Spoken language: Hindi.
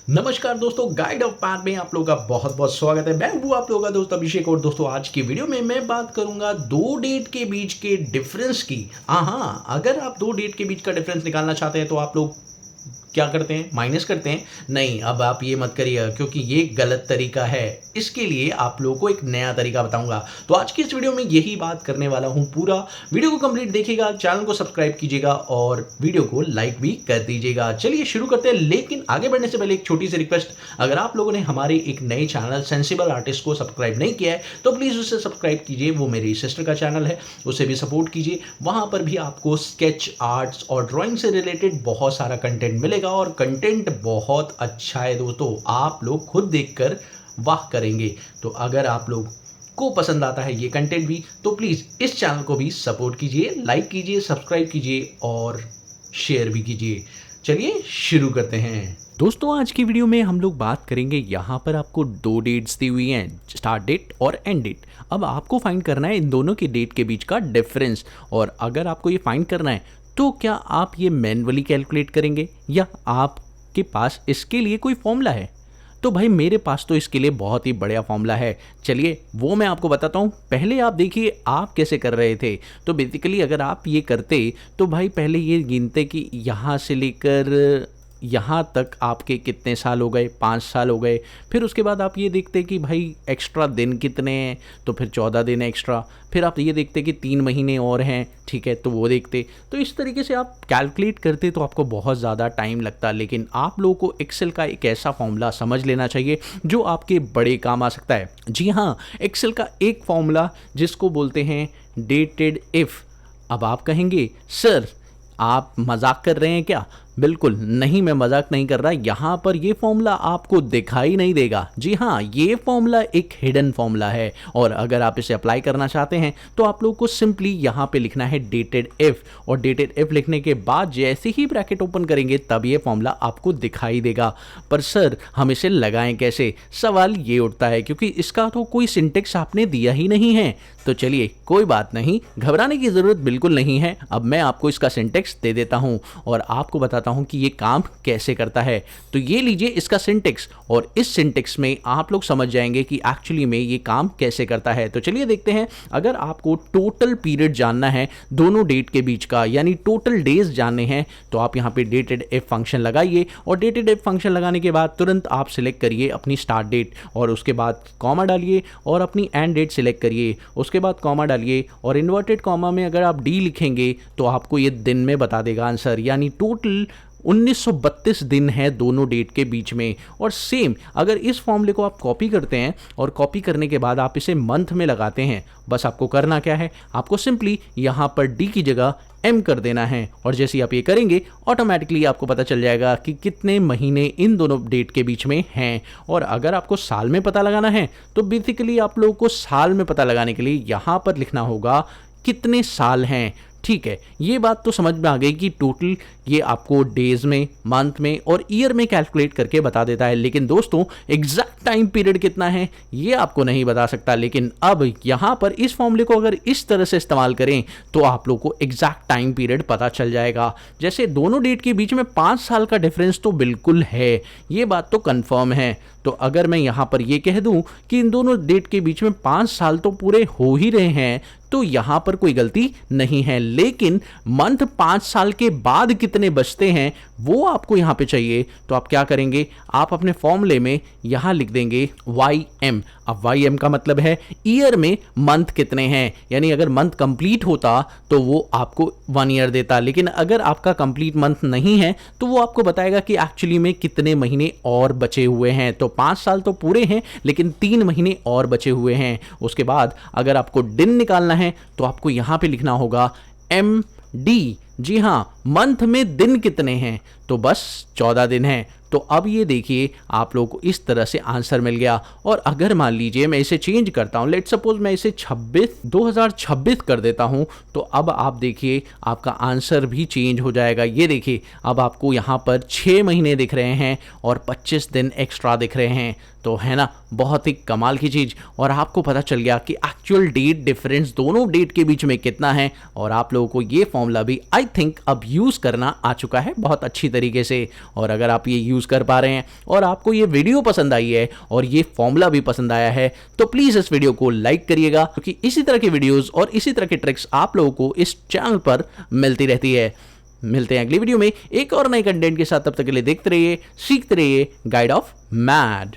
नमस्कार दोस्तों, गाइड ऑफ पाथ में आप लोगों का बहुत बहुत स्वागत है। मैं हूं आप लोगों का दोस्त अभिषेक और दोस्तों आज की वीडियो में मैं बात करूंगा दो डेट के बीच के डिफरेंस की। हाँ, अगर आप दो डेट के बीच का डिफरेंस निकालना चाहते हैं तो आप लोग क्या करते हैं, माइनस करते हैं। नहीं, अब आप ये मत करिए क्योंकि ये गलत तरीका है। इसके लिए आप लोगों को एक नया तरीका बताऊंगा। तो आज की इस वीडियो में यही बात करने वाला हूं। पूरा वीडियो को कंप्लीट देखिएगा, चैनल को सब्सक्राइब कीजिएगा और वीडियो को लाइक भी कर दीजिएगा। चलिए शुरू करते हैं, लेकिन आगे बढ़ने से पहले एक छोटी सी रिक्वेस्ट। अगर आप लोगों ने हमारे एक नए चैनल सेंसिबल आर्टिस्ट को सब्सक्राइब नहीं किया है तो प्लीज़ उसे सब्सक्राइब कीजिए। वो मेरी सिस्टर का चैनल है, उसे भी सपोर्ट कीजिए। वहाँ पर भी आपको स्केच आर्ट्स और ड्राइंग से रिलेटेड बहुत सारा कंटेंट मिलेगा और कंटेंट बहुत अच्छा है दोस्तों। आप लोग खुद देखकर वाह करेंगे। तो अगर आप लोग को पसंद आता है ये कंटेंट भी तो प्लीज़ इस चैनल को भी सपोर्ट कीजिए, लाइक कीजिए, सब्सक्राइब कीजिए और शेयर भी कीजिए। चलिए शुरू करते हैं दोस्तों। आज की वीडियो में हम लोग बात करेंगे, यहाँ पर आपको दो डेट्स दी हुई हैं, स्टार्ट डेट और एंड डेट। अब आपको फाइंड करना है इन दोनों की डेट के बीच का डिफरेंस। और अगर आपको ये फाइंड करना है तो क्या आप ये मैन्युअली कैलकुलेट करेंगे या आपके पास इसके लिए कोई फॉर्मूला है? तो भाई मेरे पास तो इसके लिए बहुत ही बढ़िया फॉर्मूला है। चलिए वो मैं आपको बताता हूँ। पहले आप देखिए आप कैसे कर रहे थे। तो बेसिकली अगर आप ये करते तो भाई पहले ये गिनते कि यहाँ से लेकर यहाँ तक आपके कितने साल हो गए, 5 साल हो गए। फिर उसके बाद आप ये देखते कि भाई एक्स्ट्रा दिन कितने हैं, तो फिर 14 दिन एक्स्ट्रा। फिर आप ये देखते कि 3 महीने और हैं, ठीक है, तो वो देखते। तो इस तरीके से आप कैलकुलेट करते तो आपको बहुत ज़्यादा टाइम लगता। लेकिन आप लोगों को एक्सेल का एक ऐसा फॉर्मूला समझ लेना चाहिए जो आपके बड़े काम आ सकता है। जी हाँ, एक्सेल का एक फॉर्मूला जिसको बोलते हैं डेटेड इफ़। अब आप कहेंगे सर आप मजाक कर रहे हैं क्या? बिल्कुल नहीं, मैं मजाक नहीं कर रहा। यहाँ पर ये फॉर्मूला आपको दिखाई नहीं देगा। जी हाँ, ये फॉर्मूला एक हिडन फॉर्मूला है और अगर आप इसे अप्लाई करना चाहते हैं तो आप लोगों को सिंपली यहाँ पे लिखना है डेटेड इफ। और डेटेड इफ लिखने के बाद जैसे ही ब्रैकेट ओपन करेंगे तब ये फॉर्मूला आपको दिखाई देगा। पर सर हम इसे लगाएं कैसे? सवाल ये उठता है क्योंकि इसका तो कोई सिंटेक्स आपने दिया ही नहीं है। तो चलिए कोई बात नहीं, घबराने की ज़रूरत बिल्कुल नहीं है। अब मैं आपको इसका सिंटेक्स दे देता हूँ और आपको बताता हूं कि ये काम कैसे करता है। तो ये लीजिए इसका सिंटेक्स और इस सिंटेक्स में आप लोग समझ जाएंगे कि एक्चुअली में ये काम कैसे करता है। तो चलिए देखते हैं। अगर आपको टोटल पीरियड जानना है दोनों डेट के बीच का, यानी टोटल डेज जानने हैं, तो आप यहाँ पे डेटेड इफ फंक्शन लगाइए और डेटेड इफ फंक्शन लगाने के बाद तुरंत आप सिलेक्ट करिए अपनी स्टार्ट डेट और उसके बाद कॉमा डालिए और अपनी एंड डेट सिलेक्ट करिए। उसके बाद कॉमा डालिए और इन्वर्टेड कॉमा में अगर आप डी लिखेंगे तो आपको ये दिन में बता देगा आंसर, यानी टोटल 1932 दिन है दोनों डेट के बीच में। और सेम अगर इस फॉर्मूले को आप कॉपी करते हैं और कॉपी करने के बाद आप इसे मंथ में लगाते हैं, बस आपको करना क्या है, आपको सिंपली यहाँ पर डी की जगह एम कर देना है। और जैसे ही आप ये करेंगे ऑटोमेटिकली आपको पता चल जाएगा कि कितने महीने इन दोनों डेट के बीच में हैं। और अगर आपको साल में पता लगाना है तो बेसिकली आप लोगों को साल में पता लगाने के लिए यहाँ पर लिखना होगा कितने साल हैं। ठीक है, ये बात तो समझ में आ गई कि टोटल ये आपको डेज में, मंथ में और ईयर में कैलकुलेट करके बता देता है। लेकिन दोस्तों एग्जैक्ट टाइम पीरियड कितना है ये आपको नहीं बता सकता। लेकिन अब यहाँ पर इस फॉर्मूले को अगर इस तरह से इस्तेमाल करें तो आप लोग को एग्जैक्ट टाइम पीरियड पता चल जाएगा। जैसे दोनों डेट के बीच में 5 साल का डिफरेंस तो बिल्कुल है, ये बात तो कंफर्म है। तो अगर मैं यहाँ पर ये कह दूं कि इन दोनों डेट के बीच में 5 साल तो पूरे हो ही रहे हैं तो यहाँ पर कोई गलती नहीं है। लेकिन मंथ 5 साल के बाद कितने बचते हैं वो आपको यहाँ पे चाहिए। तो आप क्या करेंगे, आप अपने फॉर्मूले में यहाँ लिख देंगे YM। अब YM का मतलब है ईयर में मंथ कितने हैं, यानी अगर मंथ कंप्लीट होता तो वो आपको 1 ईयर देता। लेकिन अगर आपका कंप्लीट मंथ नहीं है तो वो आपको बताएगा कि एक्चुअली में कितने महीने और बचे हुए हैं। तो 5 साल तो पूरे हैं लेकिन 3 महीने और बचे हुए हैं। उसके बाद अगर आपको दिन निकालना है तो आपको यहाँ पे लिखना होगा MD। जी हाँ, मंथ में दिन कितने हैं, तो बस 14 दिन हैं। तो अब ये देखिए आप लोगों को इस तरह से आंसर मिल गया। और अगर मान लीजिए मैं इसे चेंज करता हूँ, लेट सपोज मैं इसे 2026 कर देता हूँ, तो अब आप देखिए आपका आंसर भी चेंज हो जाएगा। ये देखिए अब आपको यहाँ पर 6 महीने दिख रहे हैं और 25 दिन एक्स्ट्रा दिख रहे हैं। तो है ना, बहुत ही कमाल की चीज़। और आपको पता चल गया कि एक्चुअल डेट डिफरेंस दोनों डेट के बीच में कितना है। और आप लोगों को ये फॉर्मूला भी आई थिंक अब यूज़ करना आ चुका है बहुत अच्छी तरीके से। और अगर आप ये यूज़ यूज़ कर पा रहे हैं और आपको ये वीडियो पसंद आई है और ये फॉर्मूला भी पसंद आया है तो प्लीज़ इस वीडियो को लाइक करिएगा, क्योंकि इसी तरह की वीडियोस और इसी तरह की ट्रिक्स आप लोगों को इस चैनल पर मिलती रहती है। मिलते हैं अगली वीडियो में एक और नए कंटेंट के साथ, तब तक के लिए देखते रहिए, सीखते रहिए गाइड ऑफ मैड।